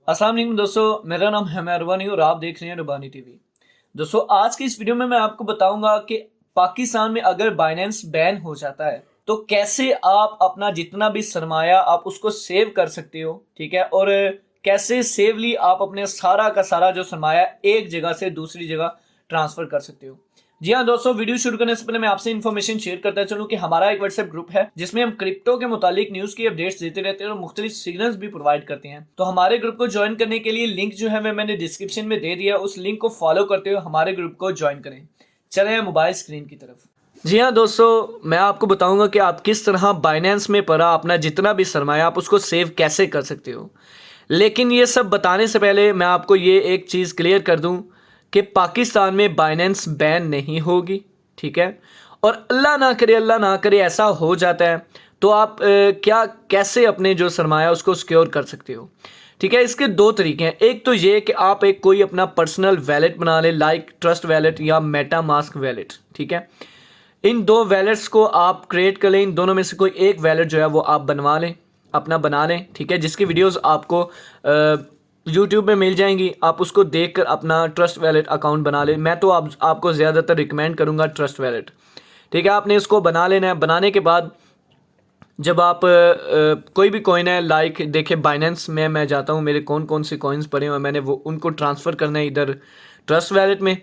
अस्सलाम वालेकुम दोस्तों, मेरा नाम है रुबानी और आप देख रहे हैं रुबानी टीवी। दोस्तों, आज की इस वीडियो में मैं आपको बताऊंगा कि पाकिस्तान में अगर बाइनेंस बैन हो जाता है तो कैसे आप अपना जितना भी सरमाया आप उसको सेव कर सकते हो, ठीक है। और कैसे सेवली आप अपने सारा का सारा जो सरमाया एक जगह से दूसरी जगह ट्रांसफर कर सकते हो। जी हाँ दोस्तों, वीडियो शुरू करने से पहले मैं आपसे इन्फॉर्मेशन शेयर करता चलूं कि हमारा एक व्हाट्सएप ग्रुप है जिसमें हम क्रिप्टो के मुतालिक न्यूज की अपडेट्स देते रहते हैं और मुख्तलिफ सिग्नल्स भी प्रोवाइड करते हैं। तो हमारे ग्रुप को ज्वाइन करने के लिए लिंक जो है मैंने डिस्क्रिप्शन में दे दिया, उस लिंक को फॉलो करते हुए हमारे ग्रुप को ज्वाइन करें। चले मोबाइल स्क्रीन की तरफ। जी हाँ दोस्तों, मैं आपको बताऊंगा कि आप किस तरह बाइनेंस में पड़ा अपना जितना भी सरमाया आप उसको सेव कैसे कर सकते हो। लेकिन ये सब बताने से पहले मैं आपको ये एक चीज़ क्लियर कर दूं कि पाकिस्तान में बाइनेंस बैन नहीं होगी, ठीक है। और अल्लाह ना करे ऐसा हो जाता है तो आप क्या कैसे अपने जो सरमाया उसको सिक्योर कर सकते हो, ठीक है। इसके दो तरीके हैं। एक तो ये कि आप एक कोई अपना पर्सनल वैलेट बना लें, लाइक ट्रस्ट वैलेट या मेटा मास्क वैलेट, ठीक है। इन दो वैलेट्स को आप क्रिएट कर लें, इन दोनों में से कोई एक वैलेट जो है वो आप बनवा लें, अपना बना लें, ठीक है। जिसकी वीडियोस आपको यूट्यूब में मिल जाएंगी, आप उसको देखकर अपना ट्रस्ट वैलेट अकाउंट बना लें। मैं तो आपको ज़्यादातर रिकमेंड करूँगा ट्रस्ट वैलेट, ठीक है। आपने इसको बना लेना है। बनाने के बाद जब आप कोई भी कॉइन है, लाइक देखिए बाइनेंस में मैं जाता हूँ, मेरे कौन कौन से कॉइन्स पड़े हुए हैं, मैंने वो उनको ट्रांसफ़र करना है इधर ट्रस्ट वैलेट में।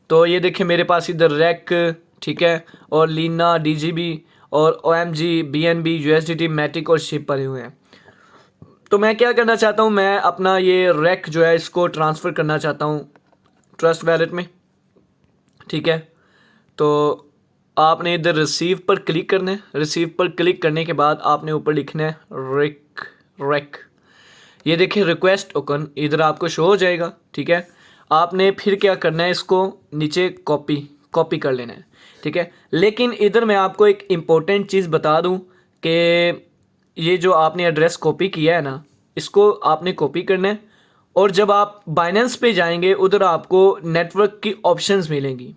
तो ये देखिए मेरे पास इधर रैक, ठीक है, और लीना, डीजीबी और ओएमजी, बीएनबी, यूएसडीटी, मैटिक और शिप पड़े हुए हैं। तो मैं क्या करना चाहता हूँ, मैं अपना ये रैक जो है इसको ट्रांसफ़र करना चाहता हूँ ट्रस्ट वैलेट में, ठीक है। तो आपने इधर रिसीव पर क्लिक करना है। रिसीव पर क्लिक करने के बाद आपने ऊपर लिखना है रैक। ये देखिए रिक्वेस्ट टोकन इधर आपको शो हो जाएगा, ठीक है। आपने फिर क्या करना है, इसको नीचे कॉपी कर लेना है, ठीक है। लेकिन इधर मैं आपको एक इम्पोर्टेंट चीज़ बता दूं कि ये जो आपने एड्रेस कॉपी किया है ना, इसको आपने कॉपी करना है। और जब आप बाइनेंस पे जाएंगे उधर आपको नेटवर्क की ऑप्शंस मिलेंगी,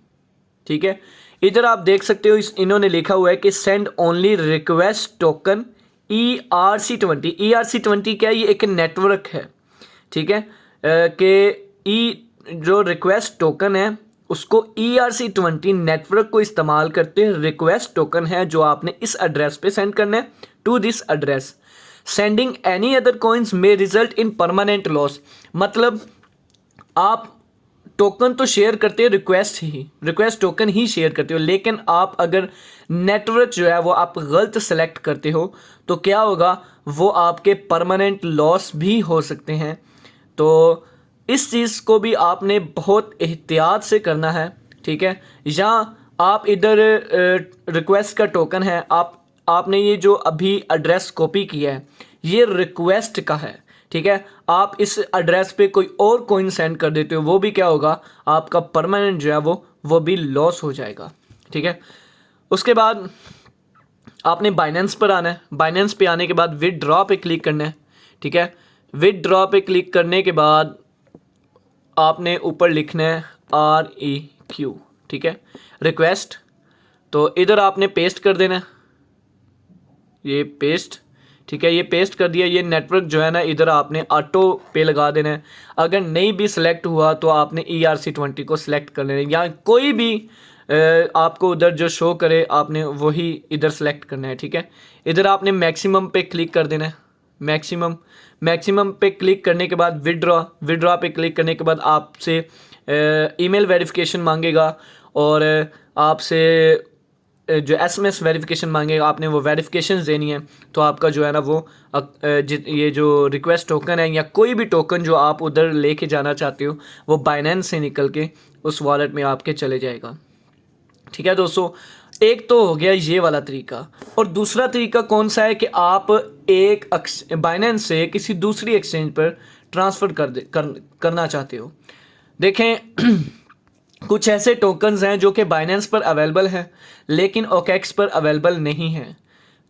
ठीक है। इधर आप देख सकते हो इन्होंने लिखा हुआ है कि send only request token ERC20। ERC20 क्या है, ये एक नेटवर्क है, ठीक है। कि जो रिक्वेस्ट टोकन है उसको ERC20 नेटवर्क को इस्तेमाल करते हैं रिक्वेस्ट टोकन है जो आपने इस एड्रेस पे सेंड करना है to this address. Sending any other coins may result in permanent loss. मतलब आप टोकन तो शेयर करते हो, रिक्वेस्ट टोकन ही शेयर करते हो, लेकिन आप अगर नेटवर्क जो है वो आप गलत सेलेक्ट करते हो तो क्या होगा, वो आपके परमानेंट लॉस भी हो सकते हैं। तो इस चीज़ को भी आपने बहुत एहतियात से करना है, ठीक है। या आप इधर रिक्वेस्ट का टोकन है, आपने ये जो अभी एड्रेस कॉपी किया है ये रिक्वेस्ट का है, ठीक है। आप इस एड्रेस पे कोई और कॉइन सेंड कर देते हो, वो भी क्या होगा, आपका परमानेंट जो है वो भी लॉस हो जाएगा, ठीक है। उसके बाद आपने बाइनेंस पर आना है। बाइनेंस पे आने के बाद विदड्रॉ पे क्लिक करना है, ठीक है। विदड्रॉ पे क्लिक करने के बाद आपने ऊपर लिखना है REQ, ठीक है, रिक्वेस्ट। तो इधर आपने पेस्ट कर देना है, ये पेस्ट, ठीक है। ये पेस्ट कर दिया। ये नेटवर्क जो है ना इधर आपने ऑटो पे लगा देना है। अगर नहीं भी सिलेक्ट हुआ तो आपने ERC20 को सिलेक्ट कर लेना है, या कोई भी आपको उधर जो शो करे आपने वही इधर सेलेक्ट करना है, ठीक है। इधर आपने मैक्सिमम पे क्लिक कर देना है। मैक्सिमम पे क्लिक करने के बाद विदड्रॉ पे क्लिक करने के बाद आपसे ईमेल वेरिफिकेशन मांगेगा और आपसे जो SMS वेरिफिकेशन मांगेगा, आपने वो वेरिफिकेशन देनी है। तो आपका जो है ना वो ये जो रिक्वेस्ट टोकन है या कोई भी टोकन जो आप उधर लेके जाना चाहते हो वो बाइनेंस से निकल के उस वॉलेट में आपके चले जाएगा, ठीक है दोस्तों। एक तो हो गया ये वाला तरीका। और दूसरा तरीका कौन सा है कि आप एक बाइनेंस से किसी दूसरी एक्सचेंज पर ट्रांसफ़र करना चाहते हो। देखें कुछ ऐसे टोकन्स हैं जो कि बाइनेंस पर अवेलेबल हैं लेकिन OKX पर अवेलेबल नहीं हैं।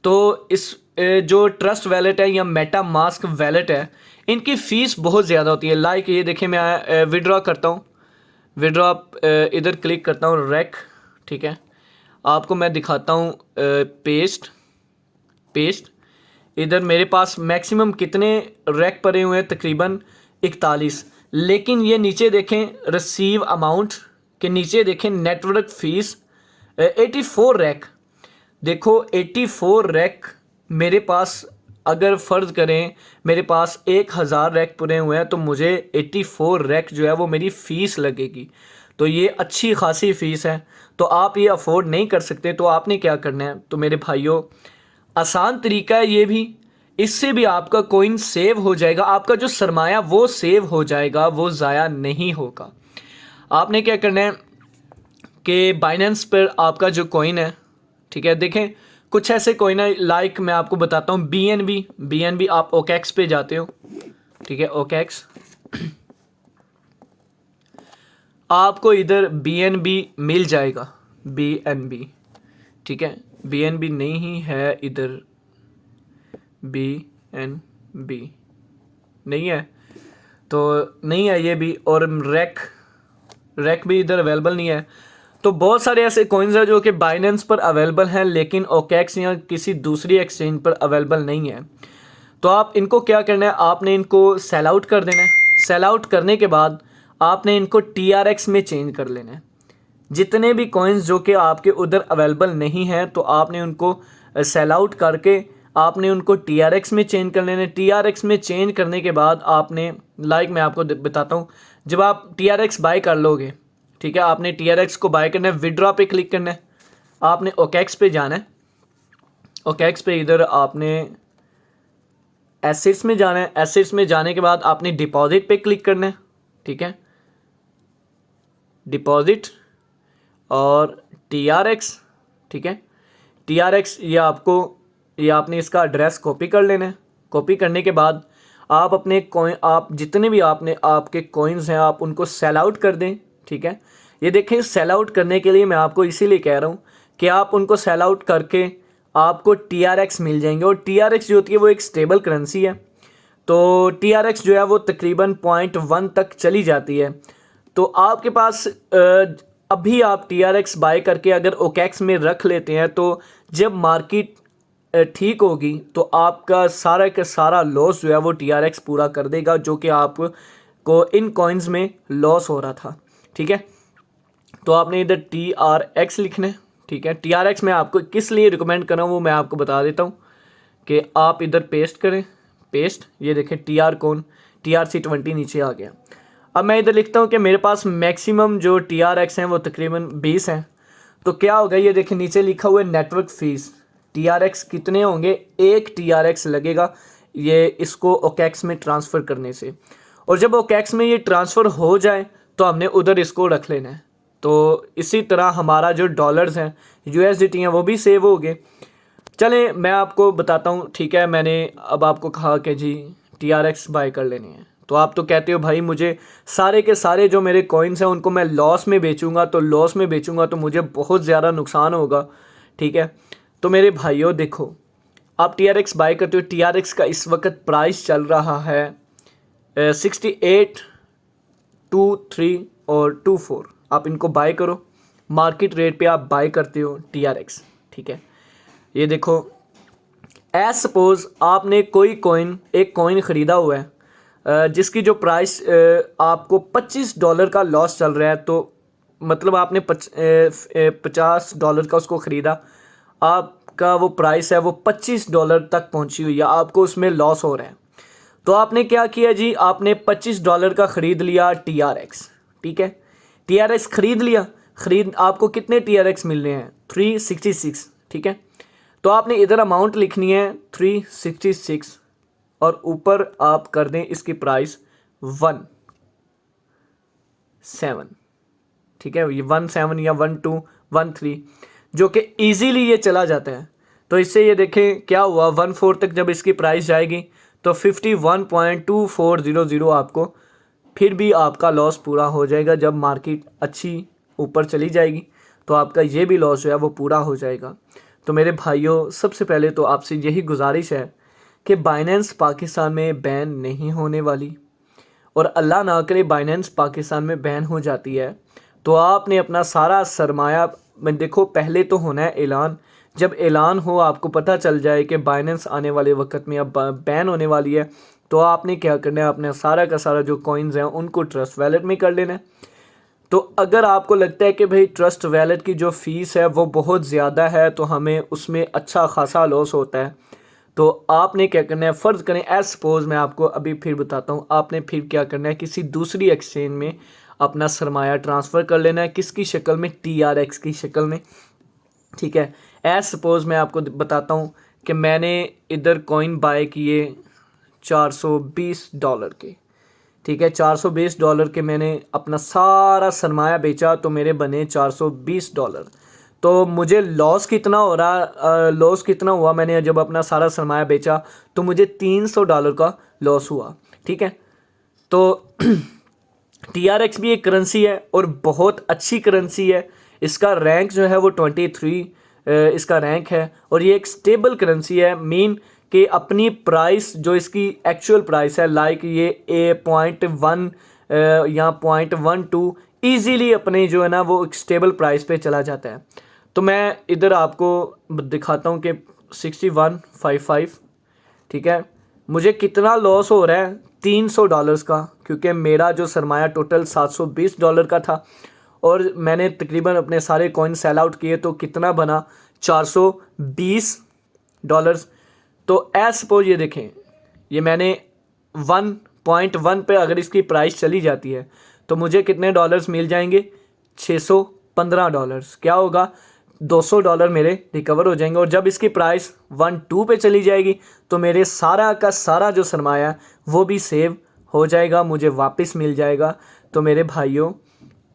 तो इस जो ट्रस्ट वैलेट है या मेटा मास्क वैलेट है इनकी फ़ीस बहुत ज़्यादा होती है। लाइक ये देखें मैं विड्रॉ करता हूँ, विड्रॉ इधर क्लिक करता हूँ रैक, ठीक है। आपको मैं दिखाता हूँ पेस्ट। इधर मेरे पास मैक्सिमम कितने रैक पड़े हुए हैं, तकरीबन 41। लेकिन ये नीचे देखें रिसीव अमाउंट के नीचे देखें नेटवर्क फीस 84 रैक। देखो 84 रैक मेरे पास, अगर फ़र्ज़ करें मेरे पास 1000 रैक पूरे हुए हैं तो मुझे 84 रैक जो है वो मेरी फ़ीस लगेगी। तो ये अच्छी खासी फ़ीस है। तो आप ये अफोर्ड नहीं कर सकते तो आपने क्या करना है, तो मेरे भाइयों आसान तरीका है ये भी, इससे भी आपका कॉइन सेव हो जाएगा, आपका जो सरमाया वो सेव हो जाएगा, वो ज़ाया नहीं होगा। आपने क्या करना है कि बाइनेंस पर आपका जो कॉइन है, ठीक है, देखें कुछ ऐसे कॉइन है, लाइक मैं आपको बताता हूँ BNB आप OKX पे जाते हो, ठीक है, OKX आपको इधर BNB मिल जाएगा, BNB, ठीक है, BNB नहीं है इधर, BNB नहीं है तो नहीं है ये भी, और रैक भी इधर अवेलेबल नहीं है। तो बहुत सारे ऐसे कॉइन्स हैं जो कि बाइनेंस पर अवेलेबल हैं लेकिन OKX या किसी दूसरी एक्सचेंज पर अवेलेबल नहीं है। तो आप इनको क्या करना है, आपने इनको सेल आउट कर देना है। सेल आउट करने के बाद आपने इनको TRX में चेंज कर लेना है। जितने भी कॉइन्स जो कि आपके उधर अवेलेबल नहीं हैं तो आपने उनको सेल आउट करके आपने उनको TRX में चेंज कर लेना है। TRX में चेंज करने के बाद आपने, लाइक मैं आपको बताता हूँ, जब आप TRX बाय कर लोगे, ठीक है, आपने TRX को बाय करना है, विड्रॉ पे क्लिक करना है, आपने OKX पे जाना है, OKX पे इधर आपने एसेट्स में जाना है, एसेट्स में जाने के बाद आपने डिपॉजिट पे क्लिक करना है, ठीक है, डिपॉजिट और TRX, ठीक है, TRX ये आपने इसका एड्रेस कॉपी कर लेना है। कॉपी करने के बाद आप अपने कॉइन, आप जितने भी आपके कॉइन्स हैं आप उनको सेल आउट कर दें, ठीक है। ये देखें सेल आउट करने के लिए मैं आपको इसीलिए कह रहा हूँ कि आप उनको सेल आउट करके आपको TRX मिल जाएंगे, और TRX जो होती है वो एक स्टेबल करेंसी है। तो TRX जो है वो तकरीबन 0.1 तक चली जाती है। तो आपके पास अभी आप TRX बाय करके अगर OKX में रख लेते हैं तो जब मार्केट ठीक होगी तो आपका सारा का सारा लॉस जो है वो TRX पूरा कर देगा, जो कि आपको इन कॉइन्स में लॉस हो रहा था, ठीक है। तो आपने इधर TRX लिखना है, ठीक है। TRX मैं आपको किस लिए रिकमेंड कर रहा हूँ वो मैं आपको बता देता हूँ कि आप इधर पेस्ट करें, पेस्ट, ये देखें TRC20 नीचे आ गया। अब मैं इधर लिखता हूँ कि मेरे पास मैक्सिमम जो TRX हैं वो तकरीबन 20 हैं। तो क्या होगा, ये देखें नीचे लिखा हुआ है नेटवर्क फीस, TRX कितने होंगे, 1 TRX लगेगा ये इसको OKX में ट्रांसफ़र करने से। और जब OKX में ये ट्रांसफ़र हो जाए तो हमने उधर इसको रख लेना है। तो इसी तरह हमारा जो डॉलर्स हैं, USDT हैं, वो भी सेव हो गए। चलें मैं आपको बताता हूँ, ठीक है, मैंने अब आपको कहा कि जी TRX बाय कर लेनी है, तो आप तो कहते हो भाई मुझे सारे के सारे जो मेरे कॉइन्स हैं उनको मैं लॉस में बेचूंगा, तो लॉस में बेचूंगा तो मुझे बहुत ज़्यादा नुकसान होगा, ठीक है। तो मेरे भाइयों देखो, आप TRX बाय करते हो, TRX का इस वक्त प्राइस चल रहा है 68, 23 और 24। आप इनको बाय करो, मार्केट रेट पे आप बाय करते हो TRX, ठीक है। ये देखो, एज सपोज आपने कोई कॉइन, एक कॉइन ख़रीदा हुआ है जिसकी जो प्राइस आपको $25 का लॉस चल रहा है, तो मतलब आपने $50 का उसको ख़रीदा, आपका वो प्राइस है वो $25 तक पहुंची हुई है, आपको उसमें लॉस हो रहा है। तो आपने क्या किया जी, आपने $25 का ख़रीद लिया TRX, ठीक है, TRX ख़रीद लिया, आपको कितने TRX मिल रहे हैं, 366, ठीक है। तो आपने इधर अमाउंट लिखनी है 366 और ऊपर आप कर दें इसकी प्राइस 17, ठीक है, ये 17 या 12, 13 जो कि ईजीली ये चला जाता है। तो इससे ये देखें क्या हुआ, 14 तक जब इसकी प्राइस जाएगी तो 51.2400 आपको फिर भी आपका लॉस पूरा हो जाएगा। जब मार्केट अच्छी ऊपर चली जाएगी तो आपका ये भी लॉस जो है वो पूरा हो जाएगा। तो मेरे भाइयों, सबसे पहले तो आपसे यही गुजारिश है कि बाइनेंस पाकिस्तान में बैन नहीं होने वाली, और अल्लाह ना करे बाइनेंस पाकिस्तान में बैन हो जाती है तो आपने अपना सारा सरमाया में, देखो पहले तो होना है ऐलान, जब ऐलान हो आपको पता चल जाए कि बाइनेंस आने वाले वक्त में अब बैन होने वाली है, तो आपने क्या करना है, अपने सारा का सारा जो कॉइन्स हैं उनको ट्रस्ट वैलेट में कर लेना है। तो अगर आपको लगता है कि भाई ट्रस्ट वैलेट की जो फ़ीस है वो बहुत ज़्यादा है तो हमें उसमें अच्छा खासा लॉस होता है, तो आपने क्या करना है, फ़र्ज़ करें एज सपोज़, मैं आपको अभी फिर बताता हूँ, आपने फिर क्या करना है, किसी दूसरी एक्सचेंज में अपना सरमाया ट्रांसफ़र कर लेना है। किसकी शक्ल में? TRX की शक्ल में, ठीक है। एज सपोज़ मैं आपको बताता हूँ कि मैंने इधर कॉइन बाय किए $420 के, ठीक है। $420 के मैंने अपना सारा सरमाया बेचा तो मेरे बने $420। तो मुझे लॉस कितना हो रहा, लॉस कितना हुआ, मैंने जब अपना सारा सरमाया बेचा तो मुझे $300 का लॉस हुआ, ठीक है। तो TRX भी एक करेंसी है और बहुत अच्छी करेंसी है। इसका रैंक जो है वो 23 इसका रैंक है और ये एक स्टेबल करेंसी है। मीन कि अपनी प्राइस जो इसकी एक्चुअल प्राइस है, लाइक ये A.1 या 0.12 ईज़िली अपने जो है ना वो एक स्टेबल प्राइस पे चला जाता है। तो मैं इधर आपको दिखाता हूँ कि 6155, ठीक है, मुझे कितना लॉस हो रहा है, $300 का, क्योंकि मेरा जो सरमाया टोटल $720 का था और मैंने तकरीबन अपने सारे कॉइन सेल आउट किए तो कितना बना, $420। तो एज सपोज ये देखें, ये मैंने 1.1 पे अगर इसकी प्राइस चली जाती है तो मुझे कितने डॉलर्स मिल जाएंगे, $615। क्या होगा, $200 मेरे रिकवर हो जाएंगे। और जब इसकी प्राइस 1.2 पे चली जाएगी तो मेरे सारा का सारा जो सरमाया वो भी सेव हो जाएगा, मुझे वापस मिल जाएगा। तो मेरे भाइयों,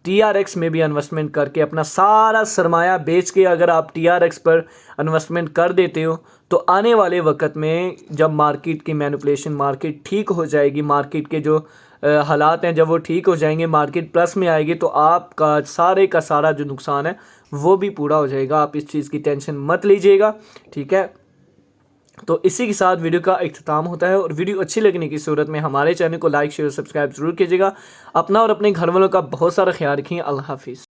TRX में भी इन्वेस्टमेंट करके अपना सारा सरमाया बेच के अगर आप TRX पर इन्वेस्टमेंट कर देते हो तो आने वाले वक्त में जब मार्केट की मैनिपुलेशन, मार्केट ठीक हो जाएगी, मार्केट के जो हालात हैं जब वो ठीक हो जाएंगे, मार्केट प्लस में आएगी, तो आपका सारे का सारा जो नुकसान है वो भी पूरा हो जाएगा। आप इस चीज़ की टेंशन मत लीजिएगा, ठीक है। तो इसी के साथ वीडियो का इख्तिताम होता है और वीडियो अच्छी लगने की सूरत में हमारे चैनल को लाइक शेयर सब्सक्राइब ज़रूर कीजिएगा। अपना और अपने घर वालों का बहुत सारा ख्याल रखिए। अल्लाह हाफिज़।